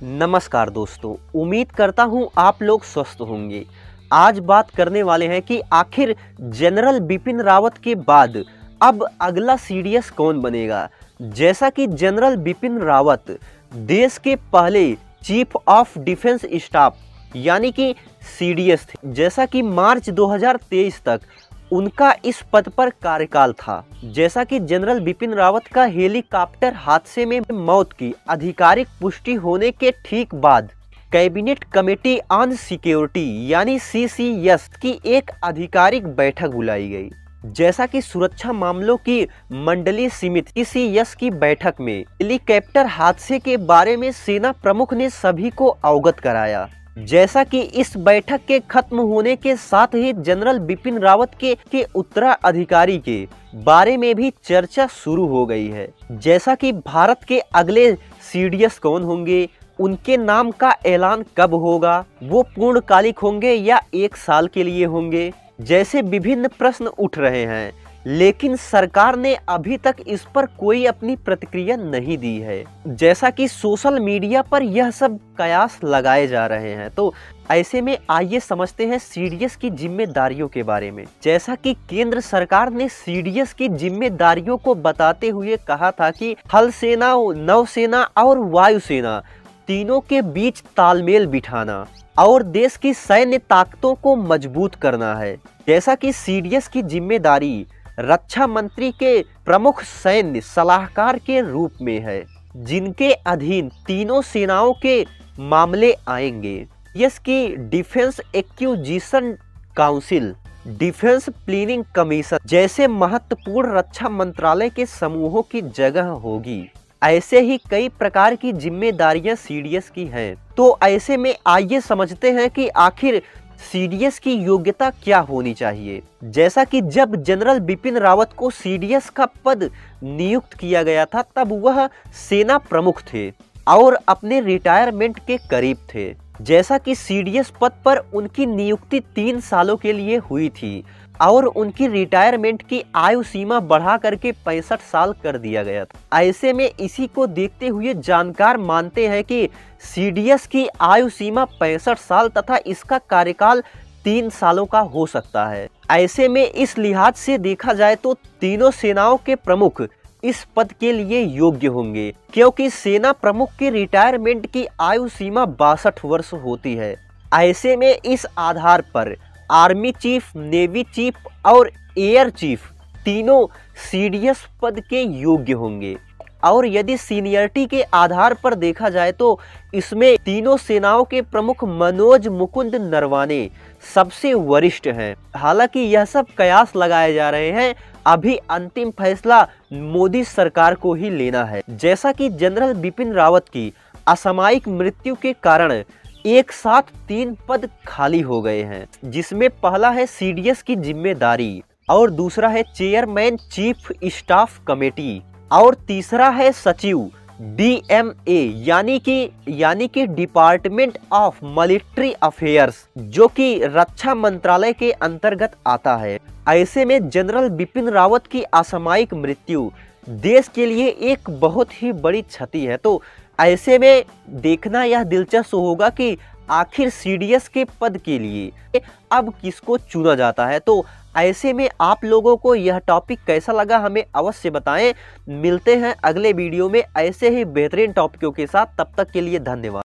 नमस्कार दोस्तों, उम्मीद करता हूं आप लोग स्वस्थ होंगे। आज बात करने वाले हैं कि आखिर जनरल बिपिन रावत के बाद अब अगला सीडीएस कौन बनेगा। जैसा कि जनरल बिपिन रावत देश के पहले चीफ ऑफ डिफेंस स्टाफ यानी कि सीडीएस थे। जैसा कि मार्च 2023 तक उनका इस पद पर कार्यकाल था। जैसा कि जनरल बिपिन रावत का हेलीकॉप्टर हादसे में मौत की आधिकारिक पुष्टि होने के ठीक बाद कैबिनेट कमेटी ऑन सिक्योरिटी यानी सीसीएस की एक आधिकारिक बैठक बुलाई गई। जैसा कि सुरक्षा मामलों की मंडलीय समिति सीसीएस की बैठक में हेलीकॉप्टर हादसे के बारे में सेना प्रमुख ने सभी को अवगत कराया। जैसा कि इस बैठक के खत्म होने के साथ ही जनरल बिपिन रावत के उत्तराधिकारी के बारे में भी चर्चा शुरू हो गई है। जैसा कि भारत के अगले सीडीएस कौन होंगे, उनके नाम का ऐलान कब होगा, वो पूर्णकालिक होंगे या 1 साल के लिए होंगे, जैसे विभिन्न प्रश्न उठ रहे हैं। लेकिन सरकार ने अभी तक इस पर कोई अपनी प्रतिक्रिया नहीं दी है। जैसा कि सोशल मीडिया पर यह सब कयास लगाए जा रहे हैं, तो ऐसे में आइए समझते हैं सीडीएस की जिम्मेदारियों के बारे में। जैसा कि केंद्र सरकार ने सीडीएस की जिम्मेदारियों को बताते हुए कहा था कि थल सेना, नौसेना और वायुसेना तीनों के बीच तालमेल बिठाना और देश की सैन्य ताकतों को मजबूत करना है। जैसा कि सीडीएस की जिम्मेदारी रक्षा मंत्री के प्रमुख सैन्य सलाहकार के रूप में है, जिनके अधीन तीनों सेनाओं के मामले आएंगे। इसकी defence acquisition council, defence planning commission जैसे महत्वपूर्ण रक्षा मंत्रालय के समूहों की जगह होगी। ऐसे ही कई प्रकार की जिम्मेदारियां सीडीएस की हैं। तो ऐसे में आइए समझते हैं कि आखिर सीडीएस की योग्यता क्या होनी चाहिए। जैसा कि जब जनरल बिपिन रावत को सीडीएस का पद नियुक्त किया गया था, तब वह सेना प्रमुख थे और अपने रिटायरमेंट के करीब थे। जैसा कि सीडीएस पद पर उनकी नियुक्ति 3 सालों के लिए हुई थी और उनकी रिटायरमेंट की आयु सीमा बढ़ा करके 65 साल कर दिया गया था। ऐसे में इसी को देखते हुए जानकार मानते हैं कि सीडीएस की आयु सीमा 65 साल तथा इसका कार्यकाल 3 सालों का हो सकता है। ऐसे में इस लिहाज से देखा जाए तो तीनों सेनाओं के प्रमुख इस पद के लिए योग्य होंगे, क्योंकि सेना प्रमुख की रिटायरमेंट की आयु सीमा 62 वर्ष होती है। ऐसे में इस आधार पर आर्मी चीफ, नेवी चीफ और एयर चीफ तीनों सीडीएस पद के योग्य होंगे। और यदि सीनियरिटी के आधार पर देखा जाए तो इसमें तीनों सेनाओं के प्रमुख मनोज मुकुंद नरवाने सबसे वरिष्ठ हैं। हालांकि यह सब कयास लगाए जा रहे हैं, अभी अंतिम फैसला मोदी सरकार को ही लेना है। जैसा कि जनरल बिपिन रावत की असामयिक मृत्यु के कारण एक साथ 3 पद खाली हो गए हैं, जिसमें पहला है सीडीएस की जिम्मेदारी और दूसरा है चेयरमैन चीफ स्टाफ कमेटी और तीसरा है सचिव डीएमए यानी कि डिपार्टमेंट ऑफ मिलिट्री अफेयर्स, जो कि रक्षा मंत्रालय के अंतर्गत आता है। ऐसे में जनरल बिपिन रावत की असामयिक मृत्यु देश के लिए एक बहुत ही बड़ी क्षति है। तो ऐसे में देखना यह दिलचस्प होगा कि आखिर सीडीएस के पद के लिए अब किसको चुना जाता है। तो ऐसे में आप लोगों को यह टॉपिक कैसा लगा हमें अवश्य बताएं। मिलते हैं अगले वीडियो में ऐसे ही बेहतरीन टॉपिकों के साथ, तब तक के लिए धन्यवाद।